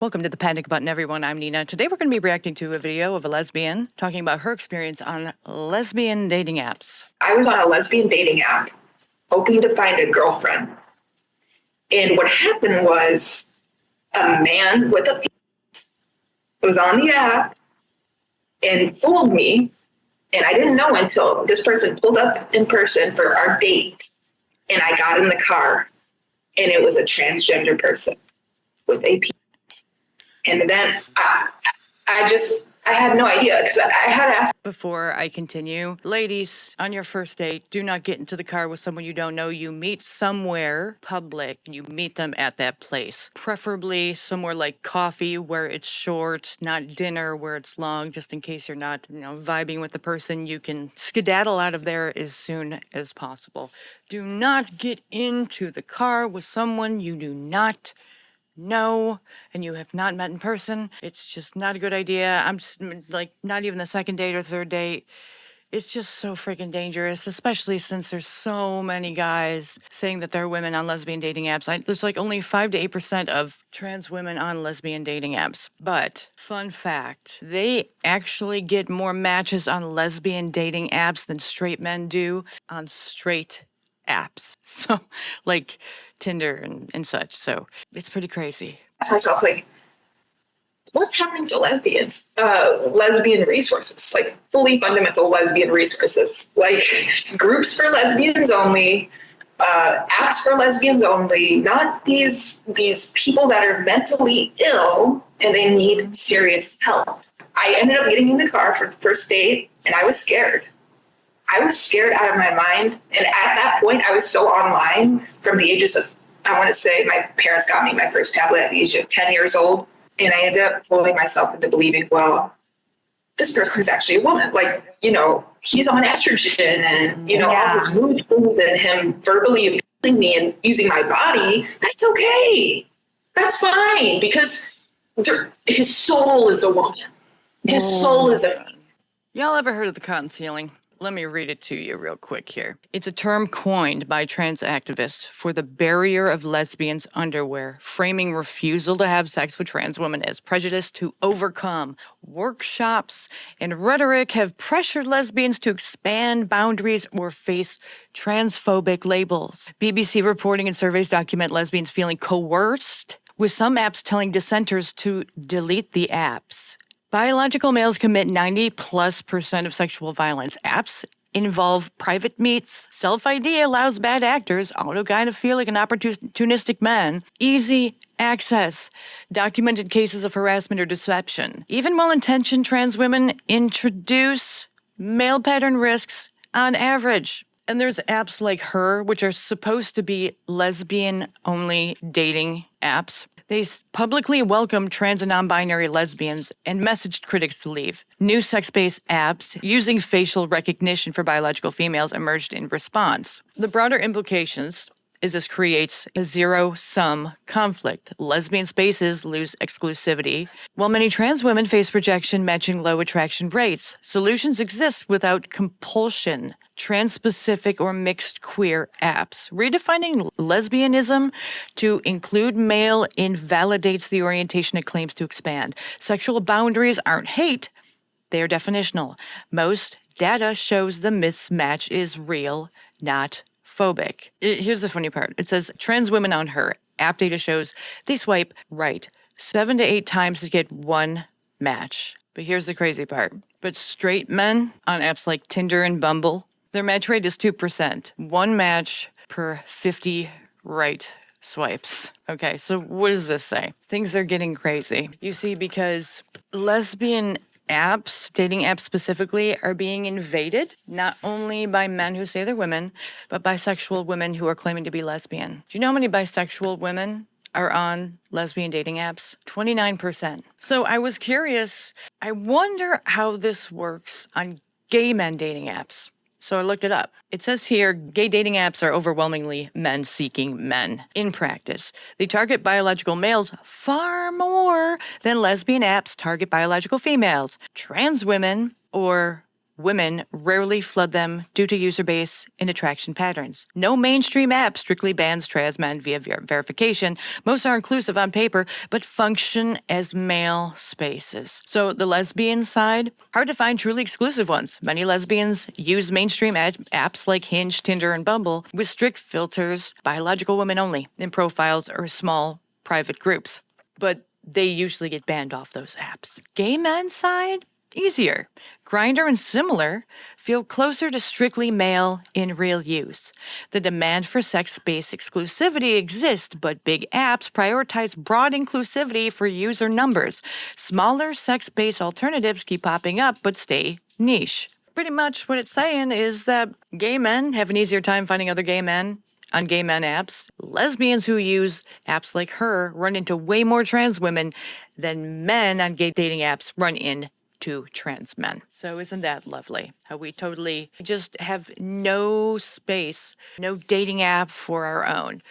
Welcome to the Panic Button, everyone. I'm Nina. Today we're going to be reacting to a video of a lesbian talking about her experience on lesbian dating apps. I was on a lesbian dating app hoping to find a girlfriend. And what happened was a man with a penis was on the app and fooled me. And I didn't know until this person pulled up in person for our date. And I got in the car and it was a transgender person with a penis. And then I had no idea because I had asked. Before I continue, ladies, on your first date, do not get into the car with someone you don't know. You meet somewhere public and you meet them at that place. Preferably somewhere like coffee where it's short, not dinner where it's long, just in case you're not, vibing with the person. You can skedaddle out of there as soon as possible. Do not get into the car with someone you do not know and you have not met in person. It's just not a good idea. I'm just like, not even the second date or third date. It's just so freaking dangerous, especially since there's so many guys saying that they're women on lesbian dating apps. There's like only 5 to 8% of trans women on lesbian dating apps. But fun fact, they actually get more matches on lesbian dating apps than straight men do on straight apps. So like Tinder and such. So it's pretty crazy. I asked myself, like, what's happening to lesbians? Lesbian resources, like fully fundamental lesbian resources, like groups for lesbians only, apps for lesbians only, not these people that are mentally ill and they need serious help. I ended up getting in the car for the first date and I was scared. I was scared out of my mind. And at that point, I was so online from the ages of, I want to say my parents got me my first tablet at the age of 10 years old. And I ended up fooling myself into believing, well, this person is actually a woman. Like, he's on estrogen and, all his mood swings and him verbally abusing me and using my body. That's okay. That's fine because his soul is a woman. His soul is a... Y'all ever heard of the cotton ceiling? Let me read it to you real quick here. It's a term coined by trans activists for the barrier of lesbians' underwear, framing refusal to have sex with trans women as prejudice to overcome. Workshops and rhetoric have pressured lesbians to expand boundaries or face transphobic labels. BBC reporting and surveys document lesbians feeling coerced, with some apps telling dissenters to delete the apps. Biological males commit 90+% of sexual violence. Apps involve private meets. Self-ID allows bad actors, autogynephilic and opportunistic men, easy access. Documented cases of harassment or deception. Even well-intentioned trans women introduce male pattern risks on average. And there's apps like Her, which are supposed to be lesbian-only dating apps. They publicly welcomed trans and non-binary lesbians and messaged critics to leave. New sex-based apps using facial recognition for biological females emerged in response. The broader implications is this creates a zero-sum conflict. Lesbian spaces lose exclusivity, while many trans women face rejection matching low attraction rates. Solutions exist without compulsion. Trans-specific or mixed queer apps. Redefining lesbianism to include male invalidates the orientation it claims to expand. Sexual boundaries aren't hate, they are definitional. Most data shows the mismatch is real, not phobic. Here's the funny part. It says trans women on Her. App data shows they swipe right 7 to 8 times to get one match. But here's the crazy part. But straight men on apps like Tinder and Bumble, their match rate is 2%. One match per 50 right swipes. Okay, so what does this say? Things are getting crazy. You see, because lesbian apps, dating apps specifically, are being invaded not only by men who say they're women, but bisexual women who are claiming to be lesbian. Do you know how many bisexual women are on lesbian dating apps? 29%. So I was curious, I wonder how this works on gay men dating apps. So I looked it up. It says here, gay dating apps are overwhelmingly men seeking men. In practice, they target biological males far more than lesbian apps target biological females. Trans women or Women rarely flood them due to user base and attraction patterns. No mainstream app strictly bans trans men via verification. Most are inclusive on paper, but function as male spaces. So the lesbian side, hard to find truly exclusive ones. Many lesbians use mainstream apps like Hinge, Tinder, and Bumble with strict filters, biological women only, in profiles or small private groups. But they usually get banned off those apps. Gay men's side? Easier. Grindr and similar feel closer to strictly male in real use. The demand for sex-based exclusivity exists, but big apps prioritize broad inclusivity for user numbers. Smaller sex-based alternatives keep popping up, but stay niche. Pretty much what it's saying is that gay men have an easier time finding other gay men on gay men apps. Lesbians who use apps like her run into way more trans women than men on gay dating apps run into trans men. So isn't that lovely? How we totally just have no space, no dating app for our own.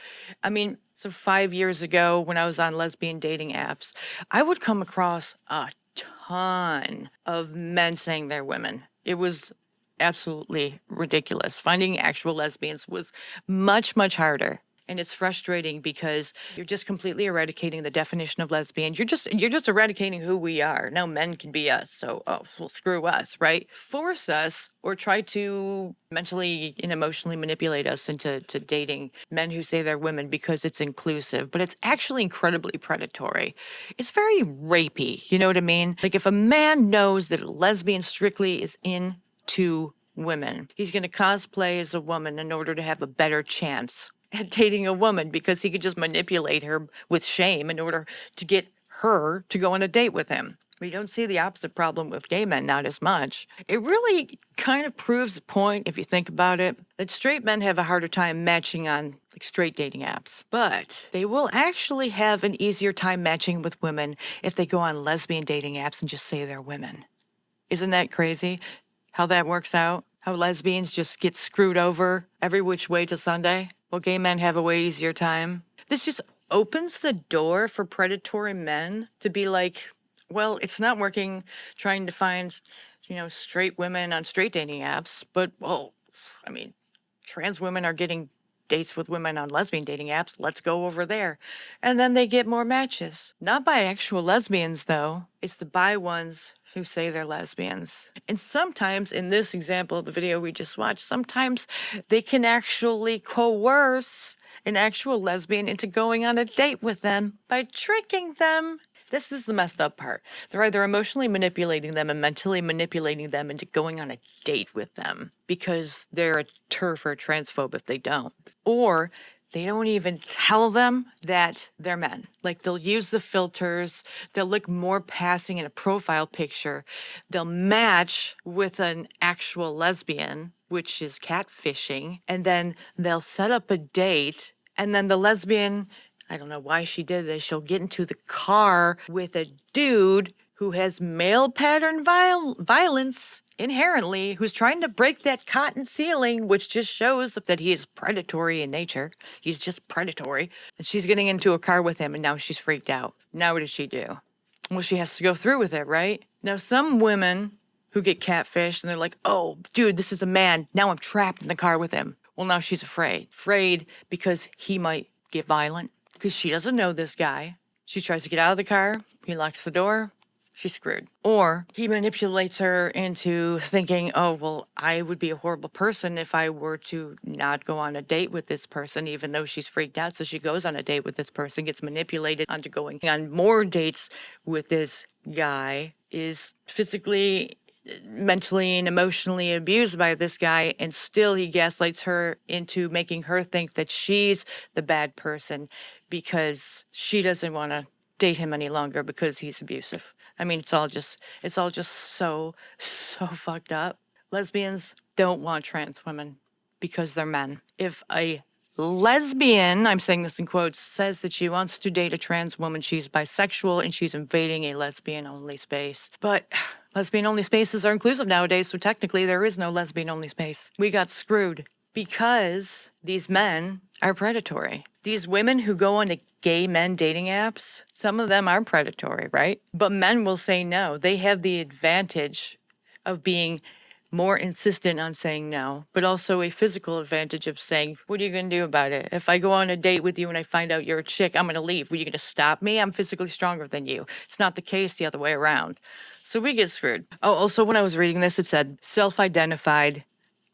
I mean, so 5 years ago when I was on lesbian dating apps, I would come across a ton of men saying they're women. It was absolutely ridiculous. Finding actual lesbians was much, much harder. And it's frustrating because you're just completely eradicating the definition of lesbian. You're just eradicating who we are. Now men can be us, so well, screw us, right? Force us or try to mentally and emotionally manipulate us into dating men who say they're women because it's inclusive, but it's actually incredibly predatory. It's very rapey, you know what I mean? Like if a man knows that a lesbian strictly is into women, he's going to cosplay as a woman in order to have a better chance at dating a woman because he could just manipulate her with shame in order to get her to go on a date with him. We don't see the opposite problem with gay men, not as much. It really kind of proves the point, if you think about it, that straight men have a harder time matching on like straight dating apps. But they will actually have an easier time matching with women if they go on lesbian dating apps and just say they're women. Isn't that crazy how that works out? How lesbians just get screwed over every which way to Sunday? Well, gay men have a way easier time. This just opens the door for predatory men to be like, well, it's not working trying to find, straight women on straight dating apps, but, well, I mean, trans women are getting dates with women on lesbian dating apps. Let's go over there. And then they get more matches. Not by actual lesbians, though. It's the bi ones who say they're lesbians. And sometimes, in this example of the video we just watched, sometimes they can actually coerce an actual lesbian into going on a date with them by tricking them. This is the messed up part. They're either emotionally manipulating them and mentally manipulating them into going on a date with them because they're a TERF or a transphobe if they don't. Or they don't even tell them that they're men. Like they'll use the filters, they'll look more passing in a profile picture, they'll match with an actual lesbian, which is catfishing, and then they'll set up a date, and then the lesbian, I don't know why she did this, she'll get into the car with a dude who has male pattern violence inherently, who's trying to break that cotton ceiling, which just shows that he is predatory in nature. He's just predatory. And she's getting into a car with him, and now she's freaked out. Now what does she do? Well, she has to go through with it, right? Now, some women who get catfished, and they're like, oh, dude, this is a man. Now I'm trapped in the car with him. Well, now she's afraid. Afraid because he might get violent, because she doesn't know this guy. She tries to get out of the car. He locks the door. She's screwed. Or he manipulates her into thinking, oh, well, I would be a horrible person if I were to not go on a date with this person, even though she's freaked out. So she goes on a date with this person, gets manipulated onto going on more dates with this guy, is physically, mentally, and emotionally abused by this guy, and still he gaslights her into making her think that she's the bad person because she doesn't want to date him any longer because he's abusive. I mean, it's all just so fucked up. Lesbians don't want trans women because they're men. If a lesbian, I'm saying this in quotes, says that she wants to date a trans woman, she's bisexual and she's invading a lesbian-only space. But lesbian-only spaces are inclusive nowadays, so technically there is no lesbian-only space. We got screwed because these men are predatory. These women who go on to gay men dating apps, some of them are predatory, right? But men will say no. They have the advantage of being more insistent on saying no, but also a physical advantage of saying, what are you going to do about it? If I go on a date with you and I find out you're a chick, I'm going to leave. Were you going to stop me? I'm physically stronger than you. It's not the case the other way around. So we get screwed. Oh, also, when I was reading this, it said self-identified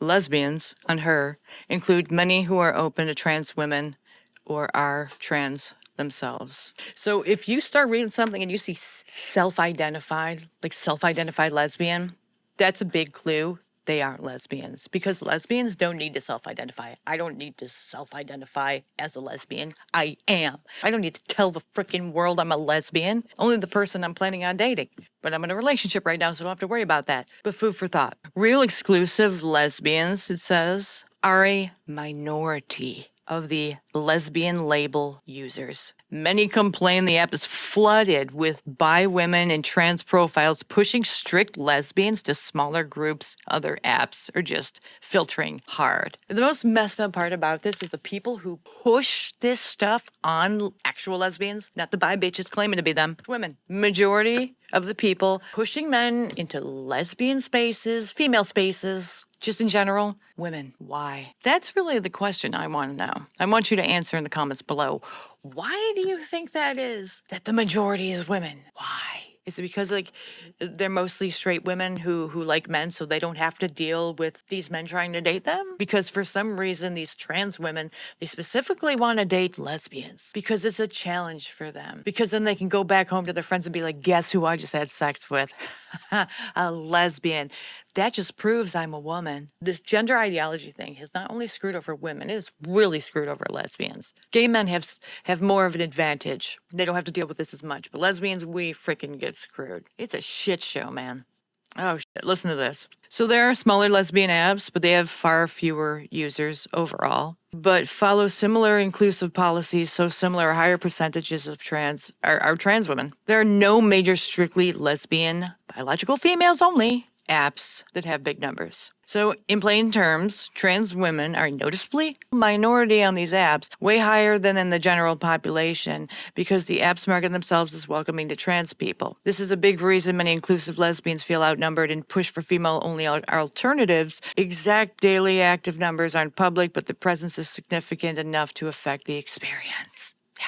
lesbians on her include many who are open to trans women or are trans themselves. So if you start reading something and you see self-identified, like self-identified lesbian, that's a big clue. They aren't lesbians because lesbians don't need to self-identify. I don't need to self-identify as a lesbian. I am. I don't need to tell the freaking world I'm a lesbian. Only the person I'm planning on dating. But I'm in a relationship right now, so I don't have to worry about that. But food for thought. Real exclusive lesbians, it says, are a minority of the lesbian label users. Many complain the app is flooded with bi women and trans profiles pushing strict lesbians to smaller groups. Other apps are just filtering hard. The most messed up part about this is the people who push this stuff on actual lesbians, not the bi bitches claiming to be them, women. Majority of the people pushing men into lesbian spaces, female spaces, just in general, women. Why? That's really the question I want to know. I want you to answer in the comments below. Why do you think that is? That the majority is women? Why? Is it because they're mostly straight women who like men, so they don't have to deal with these men trying to date them? Because for some reason, these trans women, they specifically want to date lesbians because it's a challenge for them. Because then they can go back home to their friends and be like, guess who I just had sex with? A lesbian. That just proves I'm a woman. This gender ideology thing has not only screwed over women, it has really screwed over lesbians. Gay men have more of an advantage. They don't have to deal with this as much. But lesbians, we freaking get screwed. It's a shit show, man. Oh, shit. Listen to this. So there are smaller lesbian apps, but they have far fewer users overall. But follow similar inclusive policies, so similar higher percentages of trans are trans women. There are no major strictly lesbian, biological females only apps that have big numbers. So in plain terms, trans women are noticeably a minority on these apps, way higher than in the general population, because the apps market themselves as welcoming to trans people. This is a big reason many inclusive lesbians feel outnumbered and push for female-only alternatives. Exact daily active numbers aren't public, but the presence is significant enough to affect the experience. Yeah.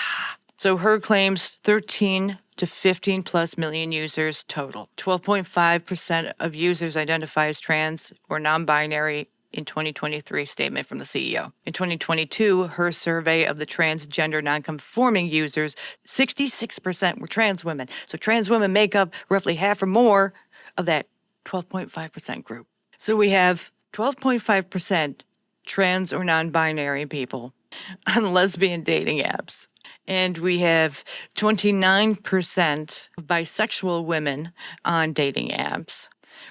So her claims 13 to 15 plus million users total. 12.5% of users identify as trans or non-binary in 2023 statement from the CEO. In 2022, her survey of the transgender non-conforming users, 66% were trans women. So trans women make up roughly half or more of that 12.5% group. So we have 12.5% trans or non-binary people on lesbian dating apps. And we have 29% of bisexual women on dating apps.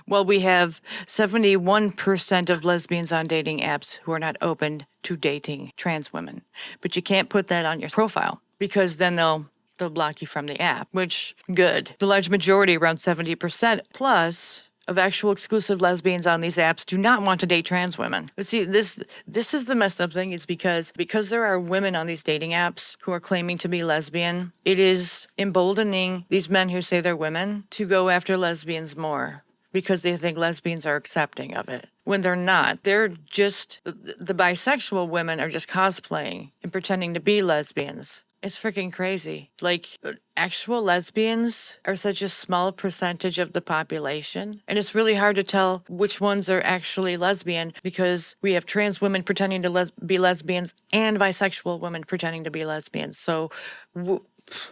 Well, we have 71% of lesbians on dating apps who are not open to dating trans women. But you can't put that on your profile because then they'll block you from the app, which good. The large majority, around 70% plus, of actual exclusive lesbians on these apps do not want to date trans women. But see, this is the messed up thing, is because there are women on these dating apps who are claiming to be lesbian, it is emboldening these men who say they're women to go after lesbians more because they think lesbians are accepting of it. When they're not. They're just, the bisexual women are just cosplaying and pretending to be lesbians. It's freaking crazy. Like, actual lesbians are such a small percentage of the population. And it's really hard to tell which ones are actually lesbian because we have trans women pretending to be lesbians and bisexual women pretending to be lesbians. So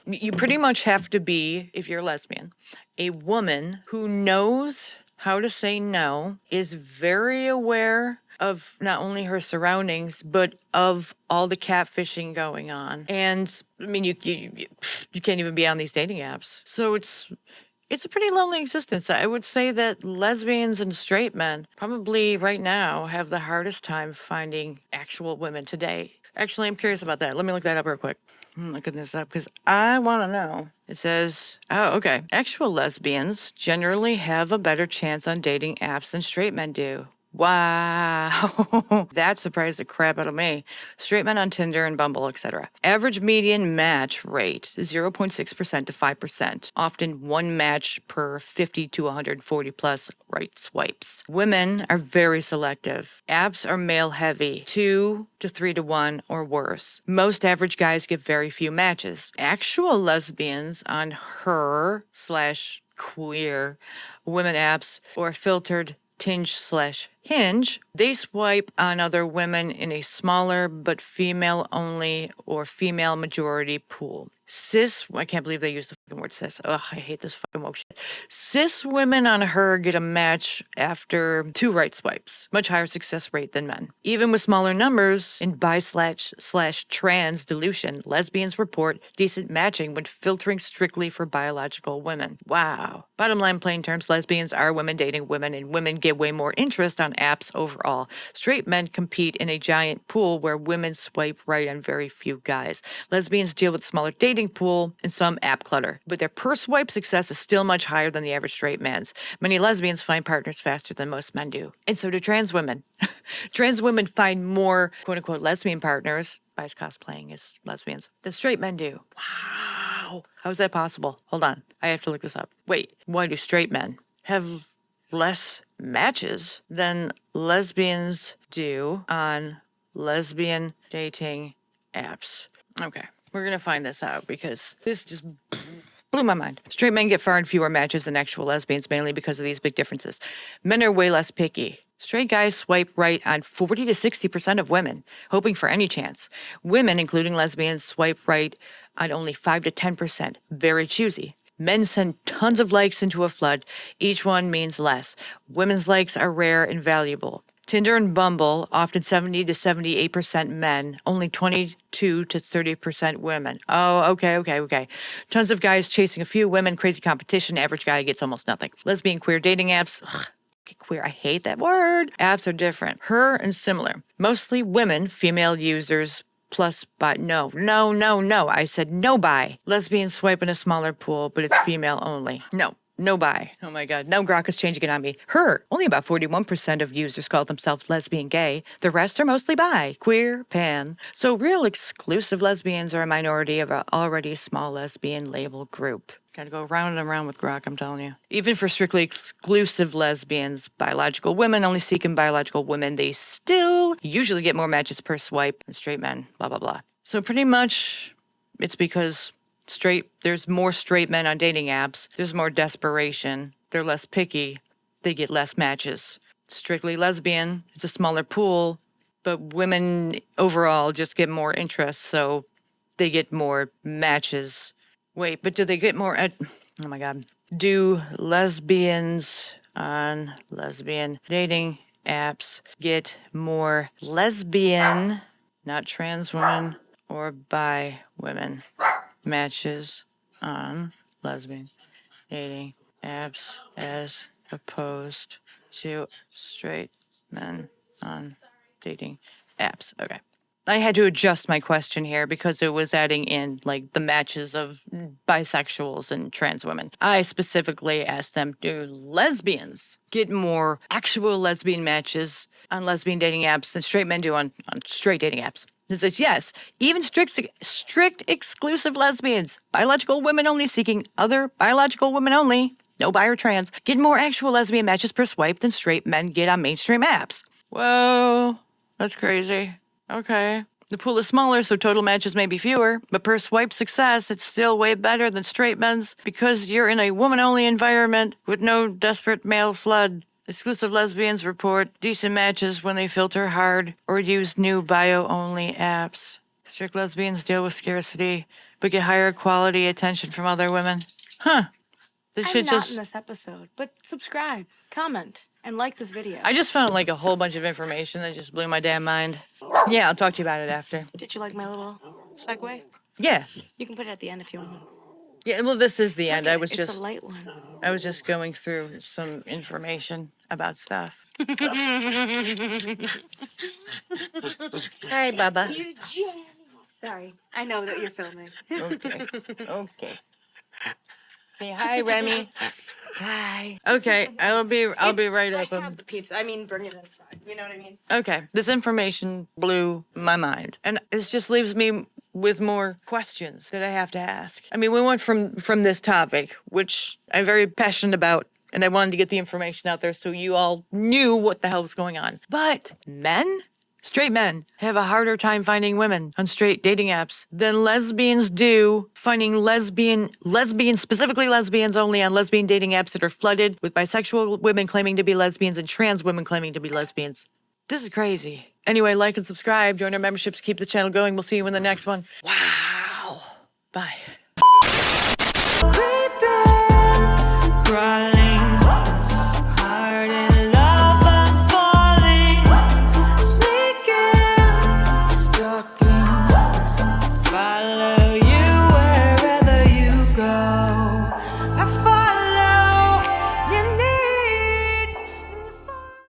you pretty much have to be, if you're a lesbian, a woman who knows how to say no, is very aware of not only her surroundings, but of all the catfishing going on. And I mean, you can't even be on these dating apps. So it's a pretty lonely existence. I would say that lesbians and straight men probably right now have the hardest time finding actual women today. Actually, I'm curious about that. Let me look that up real quick. I'm looking this up because I want to know. It says, oh, okay. Actual lesbians generally have a better chance on dating apps than straight men do. Wow. That surprised the crap out of me. Straight men on Tinder and Bumble, etc. Average median match rate is 0.6% to 5%. Often one match per 50 to 140 plus right swipes. Women are very selective. Apps are male heavy, 2 to 3 to 1 or worse. Most average guys get very few matches. Actual lesbians on her slash queer women apps or filtered Tinge/Hinge, they swipe on other women in a smaller but female only or female majority pool. I can't believe they use the fucking word cis. Ugh, I hate this fucking woke shit. Cis women on her get a match after 2 right swipes, much higher success rate than men. Even with smaller numbers in bi/trans dilution, lesbians report decent matching when filtering strictly for biological women. Wow. Bottom line, plain terms, lesbians are women dating women, and women get way more interest on apps overall. Straight men compete in a giant pool where women swipe right on very few guys. Lesbians deal with smaller dating pool and some app clutter, but their per swipe success is still much higher than the average straight man's. Many lesbians find partners faster than most men do. And so do trans women. Trans women find more quote unquote lesbian partners, bias cosplaying as lesbians, than straight men do. Wow. How is that possible? Hold on. I have to look this up. Wait, why do straight men have less matches than lesbians do on lesbian dating apps? Okay. We're going to find this out because this just blew my mind. Straight men get far and fewer matches than actual lesbians, mainly because of these big differences. Men are way less picky. Straight guys swipe right on 40 to 60% of women, hoping for any chance. Women, including lesbians, swipe right on only 5 to 10%, very choosy. Men send tons of likes into a flood. Each one means less. Women's likes are rare and valuable. Tinder and Bumble, often 70 to 78% men, only 22 to 30% women. Oh, okay. Tons of guys chasing a few women, crazy competition, average guy gets almost nothing. Lesbian queer dating apps, queer, I hate that word. Apps are different. Her and similar. Mostly women, female users, plus bi. No. I said no bi. Lesbians swipe in a smaller pool, but it's female only. No bi. Oh my God. No, Grok is changing it on me. Her. Only about 41% of users call themselves lesbian gay. The rest are mostly bi, queer, pan. So real exclusive lesbians are a minority of an already small lesbian label group. Gotta go round and around with Grok, I'm telling you. Even for strictly exclusive lesbians, biological women only seeking biological women, they still usually get more matches per swipe than straight men, blah, blah, blah. So pretty much it's because there's more straight men on dating apps. There's more desperation. They're less picky. They get less matches. Strictly lesbian, it's a smaller pool, but women overall just get more interest, so they get more matches. Wait, but do they get more oh my God. Do lesbians on lesbian dating apps get more lesbian, not trans women, or bi women matches on lesbian dating apps as opposed to straight men on dating apps? Okay. I had to adjust my question here because it was adding in like the matches of bisexuals and trans women. I specifically asked them, do lesbians get more actual lesbian matches on lesbian dating apps than straight men do on straight dating apps? It says yes, even strict exclusive lesbians, biological women only seeking other biological women only, no bi or trans, get more actual lesbian matches per swipe than straight men get on mainstream apps. Whoa, that's crazy. Okay. The pool is smaller, so total matches may be fewer, but per swipe success, it's still way better than straight men's because you're in a woman-only environment with no desperate male flood. Exclusive lesbians report decent matches when they filter hard or use new bio-only apps. Strict lesbians deal with scarcity, but get higher quality attention from other women. Huh. This I'm shit not in this episode, but subscribe, comment, and like this video. I just found like a whole bunch of information that just blew my damn mind. Yeah, I'll talk to you about it after. Did you like my little segue? Yeah. You can put it at the end if you want. Yeah, well, this is the end. It's a light one. I was just going through some information about stuff. Hi, Bubba. Sorry, I know that you're filming. Okay. Say hi, Remy. Bye. Okay, I'll be right up. I have the pizza. I mean, bring it inside. You know what I mean? Okay, this information blew my mind, and this just leaves me with more questions that I have to ask. I mean, we went from this topic, which I'm very passionate about, and I wanted to get the information out there so you all knew what the hell was going on. But men? Straight men have a harder time finding women on straight dating apps than lesbians do finding lesbians, specifically lesbians only on lesbian dating apps that are flooded with bisexual women claiming to be lesbians and trans women claiming to be lesbians. This is crazy. Anyway, like and subscribe, join our memberships, keep the channel going. We'll see you in the next one. Wow. Bye.